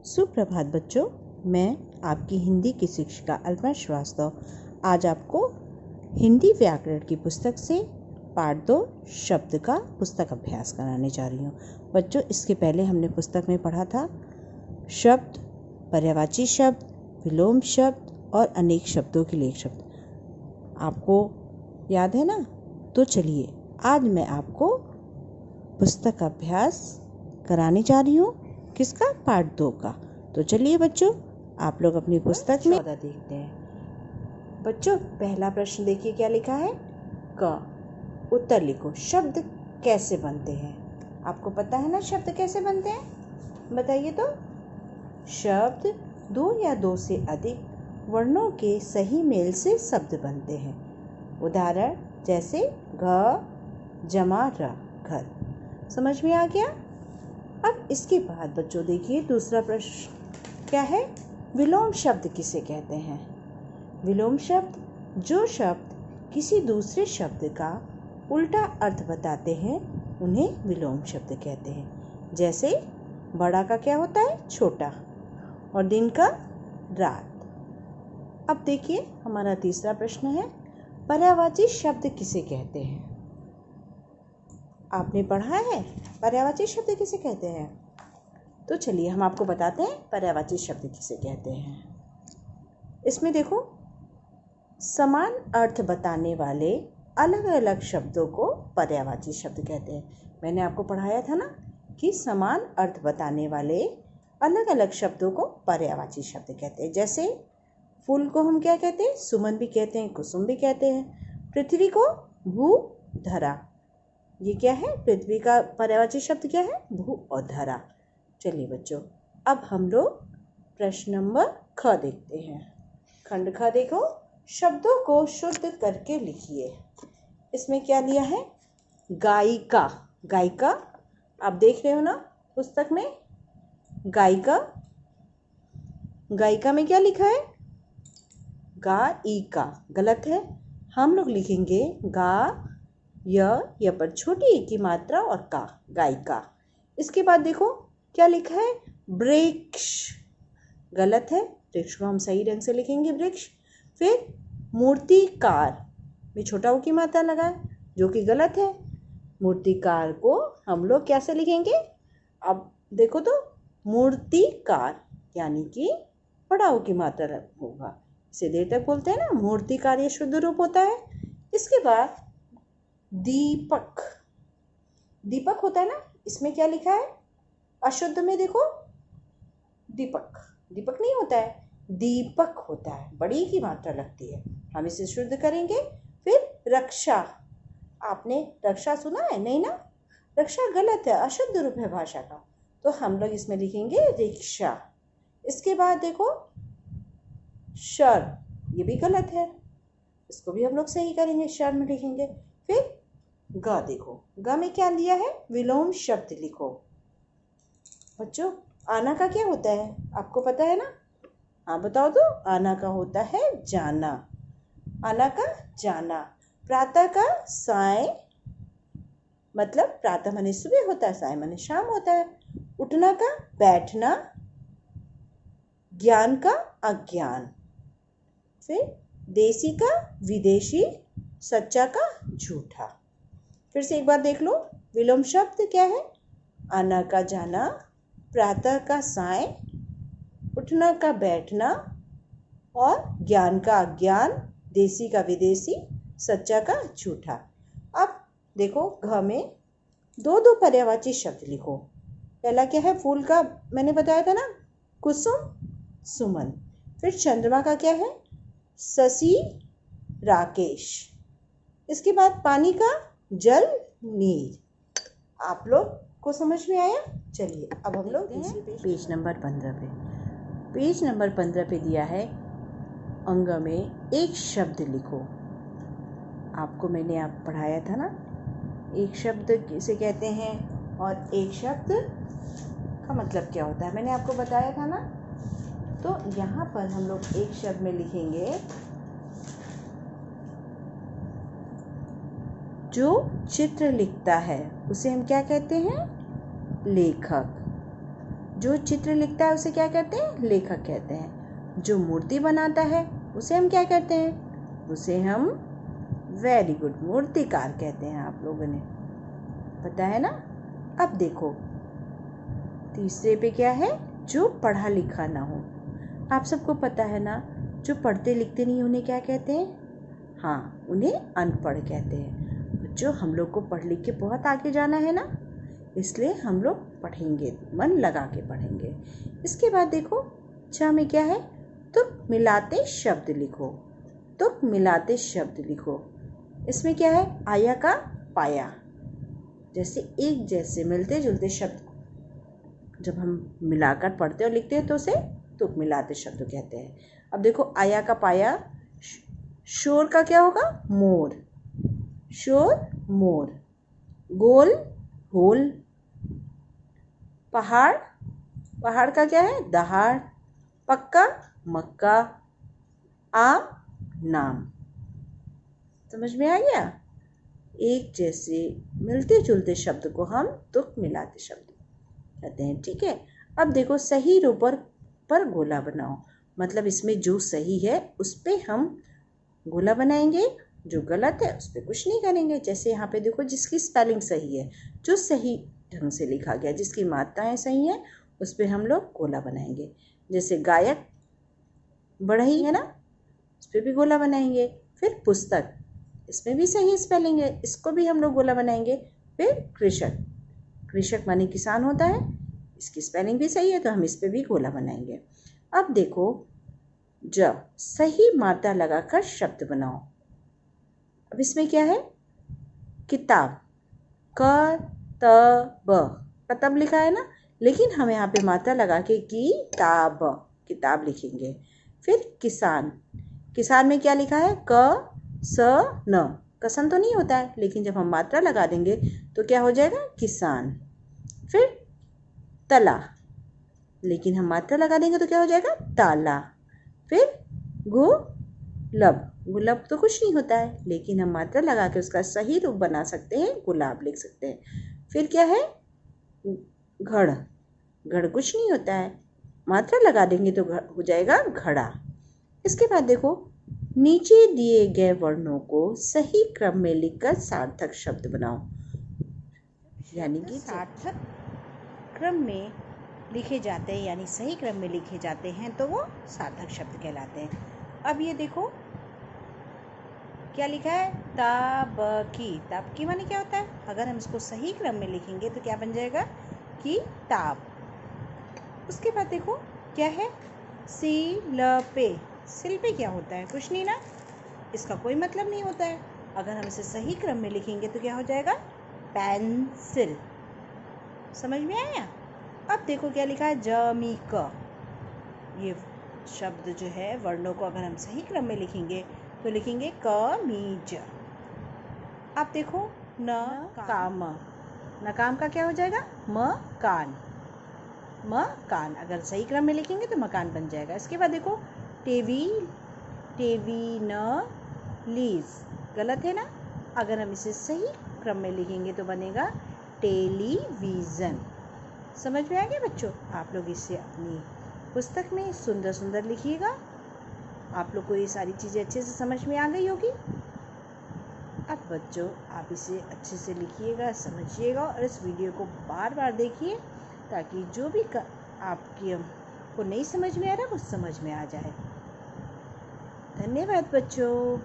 सुप्रभात बच्चों, मैं आपकी हिंदी की शिक्षिका अल्पना श्रीवास्तव आज आपको हिंदी व्याकरण की पुस्तक से पाठ 2 शब्द का पुस्तक अभ्यास कराने जा रही हूँ। बच्चों, इसके पहले हमने पुस्तक में पढ़ा था शब्द, पर्यायवाची शब्द, विलोम शब्द और अनेक शब्दों के लेख शब्द। आपको याद है ना? तो चलिए आज मैं आपको पुस्तक का अभ्यास कराने जा रही हूँ। किसका? पाठ 2 का। तो चलिए बच्चों, आप लोग अपनी पुस्तक में 14 देखते हैं। बच्चों, पहला प्रश्न देखिए क्या लिखा है। क। उत्तर लिखो। शब्द कैसे बनते हैं? आपको पता है ना शब्द कैसे बनते हैं? बताइए तो। शब्द 2 या 2 से अधिक वर्णों के सही मेल से शब्द बनते हैं। उदाहरण जैसे घ जमा र, घर। समझ में आ गया? अब इसके बाद बच्चों देखिए दूसरा प्रश्न क्या है। विलोम शब्द किसे कहते हैं? विलोम शब्द जो शब्द किसी दूसरे शब्द का उल्टा अर्थ बताते हैं उन्हें विलोम शब्द कहते हैं। जैसे बड़ा का क्या होता है? छोटा, और दिन का रात। अब देखिए हमारा तीसरा प्रश्न है, पर्यायवाची शब्द किसे कहते हैं? आपने पढ़ा है पर्यायवाची शब्द किसे कहते हैं? तो चलिए हम आपको बताते हैं पर्यायवाची शब्द किसे कहते हैं। इसमें देखो, समान अर्थ बताने वाले अलग अलग शब्दों को पर्यायवाची शब्द कहते हैं। मैंने आपको पढ़ाया था ना कि समान अर्थ बताने वाले अलग अलग शब्दों को पर्यायवाची शब्द कहते हैं। जैसे फूल को हम क्या कहते हैं? सुमन भी कहते हैं, कुसुम भी कहते हैं। पृथ्वी को भू धरा। ये क्या है? पृथ्वी का पर्यायवाची शब्द क्या है? भू और धरा। चलिए बच्चों, अब हम लोग प्रश्न नंबर ख देखते हैं। खंड ख देखो, शब्दों को शुद्ध करके लिखिए। इसमें क्या लिया है? गायिका। गायिका आप देख रहे हो ना पुस्तक में। गायिका, गायिका में क्या लिखा है? गायिका गलत है। हम लोग लिखेंगे गा य पर छोटी ई की मात्रा और का, गायिका। इसके बाद देखो क्या लिखा है? वृक्ष। गलत है। वृक्ष को हम सही ढंग से लिखेंगे वृक्ष। फिर मूर्तिकार में छोटा ऊ की मात्रा लगाए, जो कि गलत है। मूर्तिकार को हम लोग कैसे लिखेंगे? अब देखो तो, मूर्तिकार यानी कि बड़ा ऊ की मात्रा होगा। इसे देर तक बोलते हैं ना, मूर्तिकार ये शुद्ध रूप होता है। इसके बाद दीपक। दीपक होता है ना, इसमें क्या लिखा है? अशुद्ध में देखो दीपक, दीपक नहीं होता है, दीपक होता है, बड़ी की मात्रा लगती है। हम इसे शुद्ध करेंगे। फिर रक्षा। आपने रक्षा सुना है? नहीं ना, रक्षा गलत है, अशुद्ध रूप है भाषा का। तो हम लोग इसमें लिखेंगे रिक्शा। इसके बाद देखो शर, ये भी गलत है, इसको भी हम लोग सही करेंगे, शर में लिखेंगे। फिर ग देखो, ग में क्या लिया है? विलोम शब्द लिखो। बच्चों, आना का क्या होता है? आपको पता है ना? हाँ बताओ तो। आना का होता है जाना। आना का जाना। प्रातः का साय, मतलब प्रातः माने सुबह होता है, साय माने शाम होता है। उठना का बैठना। ज्ञान का अज्ञान। फिर देसी का विदेशी, सच्चा का झूठा। फिर से एक बार देख लो, विलोम शब्द क्या है? आना का जाना, प्रातः का साय, उठना का बैठना और ज्ञान का अज्ञान, देसी का विदेशी, सच्चा का झूठा। अब देखो घ में 2 पर्यायवाची शब्द लिखो। पहला क्या है? फूल का मैंने बताया था ना, कुसुम सुमन। फिर चंद्रमा का क्या है? शशि राकेश। इसके बाद पानी का जल नीर। आप लोग को समझ में आया? चलिए अब हम लोग पेज नंबर 15 पे। पेज नंबर 15 पे दिया है, अंग में एक शब्द लिखो। आपको मैंने आप पढ़ाया था ना, एक शब्द किसे कहते हैं और एक शब्द का मतलब क्या होता है, मैंने आपको बताया था ना। तो यहाँ पर हम लोग एक शब्द में लिखेंगे जो चित्र लिखता है उसे हम क्या कहते हैं? लेखक। जो चित्र लिखता है उसे क्या कहते हैं? लेखक कहते हैं। जो मूर्ति बनाता है उसे हम क्या कहते हैं? उसे हम वेरी गुड मूर्तिकार कहते हैं। आप लोगों ने पता है ना। अब देखो तीसरे पे क्या है? जो पढ़ा लिखा ना हो। आप सबको पता है ना, जो पढ़ते लिखते नहीं उन्हें क्या कहते हैं? हाँ, उन्हें अनपढ़ कहते हैं। जो हम लोग को पढ़ लिख के बहुत आगे जाना है ना, इसलिए हम लोग पढ़ेंगे, मन लगा के पढ़ेंगे। इसके बाद देखो च में क्या है? तुक मिलाते शब्द लिखो। तुक मिलाते शब्द लिखो। इसमें क्या है? आया का पाया। जैसे एक जैसे मिलते जुलते शब्द जब हम मिलाकर पढ़ते और लिखते हैं तो उसे तुक मिलाते शब्द कहते हैं। अब देखो आया का पाया, शोर का क्या होगा? मोर। शोर मोर। गोल होल। पहाड़, पहाड़ का क्या है? दहाड़। पक्का मक्का। आम नाम। समझ में आ गया? एक जैसे मिलते जुलते शब्द को हम तुक मिलाते शब्द कहते हैं। ठीक है। अब देखो सही रूप पर गोला बनाओ। मतलब इसमें जो सही है उस पे हम गोला बनाएंगे, जो गलत है उस पर कुछ नहीं करेंगे। जैसे यहाँ पे देखो जिसकी स्पेलिंग सही है, जो सही ढंग से लिखा गया, जिसकी मात्राएं सही हैं, उस पर हम लोग गोला बनाएंगे। जैसे गायक बढ़ई है ना, उस पर भी गोला बनाएंगे। फिर पुस्तक, इसमें भी सही स्पेलिंग है, इसको भी हम लोग गोला बनाएंगे। फिर कृषक, कृषक माने किसान होता है, इसकी स्पेलिंग भी सही है तो हम इस पर भी गोला बनाएंगे। अब देखो जब सही मात्रा लगाकर शब्द बनाओ। अब इसमें क्या है? किताब, कतब लिखा है ना, लेकिन हम यहाँ पे मात्रा लगा के किताब, किताब लिखेंगे। फिर किसान, किसान में क्या लिखा है? क स न। कसन तो नहीं होता है, लेकिन जब हम मात्रा लगा देंगे तो क्या हो जाएगा? किसान। फिर तला, लेकिन हम मात्रा लगा देंगे तो क्या हो जाएगा? ताला। फिर गुलाब, गुलाब तो कुछ नहीं होता है, लेकिन हम मात्रा लगा के उसका सही रूप बना सकते हैं, गुलाब लिख सकते हैं। फिर क्या है? घड़, घड़ कुछ नहीं होता है, मात्रा लगा देंगे तो हो जाएगा घड़ा। इसके बाद देखो नीचे दिए गए वर्णों को सही क्रम में लिखकर सार्थक शब्द बनाओ। यानी कि सार्थक क्रम में लिखे जाते हैं, यानी सही क्रम में लिखे जाते हैं तो वो सार्थक शब्द कहलाते हैं। अब ये देखो क्या लिखा है? ताबकी। ताबकी माने क्या होता है? अगर हम इसको सही क्रम में लिखेंगे तो क्या बन जाएगा? किताब। उसके बाद देखो क्या है? सिलपे। सिलपे क्या होता है? कुछ नहीं ना, इसका कोई मतलब नहीं होता है। अगर हम इसे सही क्रम में लिखेंगे तो क्या हो जाएगा? पेंसिल। समझ में आया? अब देखो क्या लिखा है? जमीक। ये शब्द जो है वर्णों को अगर हम सही क्रम में लिखेंगे तो लिखेंगे कमीज। अब देखो नकाम, नकाम का क्या हो जाएगा? मकान। मकान अगर सही क्रम में लिखेंगे तो मकान बन जाएगा। इसके बाद देखो टेविनलीज, गलत है ना, अगर हम इसे सही क्रम में लिखेंगे तो बनेगा टेलीविज़न। समझ में आ गया बच्चों? आप लोग इसे अपनी पुस्तक में सुंदर सुंदर लिखिएगा। आप लोग को ये सारी चीज़ें अच्छे से समझ में आ गई होगी। अब बच्चों आप इसे अच्छे से लिखिएगा, समझिएगा और इस वीडियो को बार बार देखिए ताकि जो भी आपकी को नहीं समझ में आ रहा वो समझ में आ जाए। धन्यवाद बच्चों।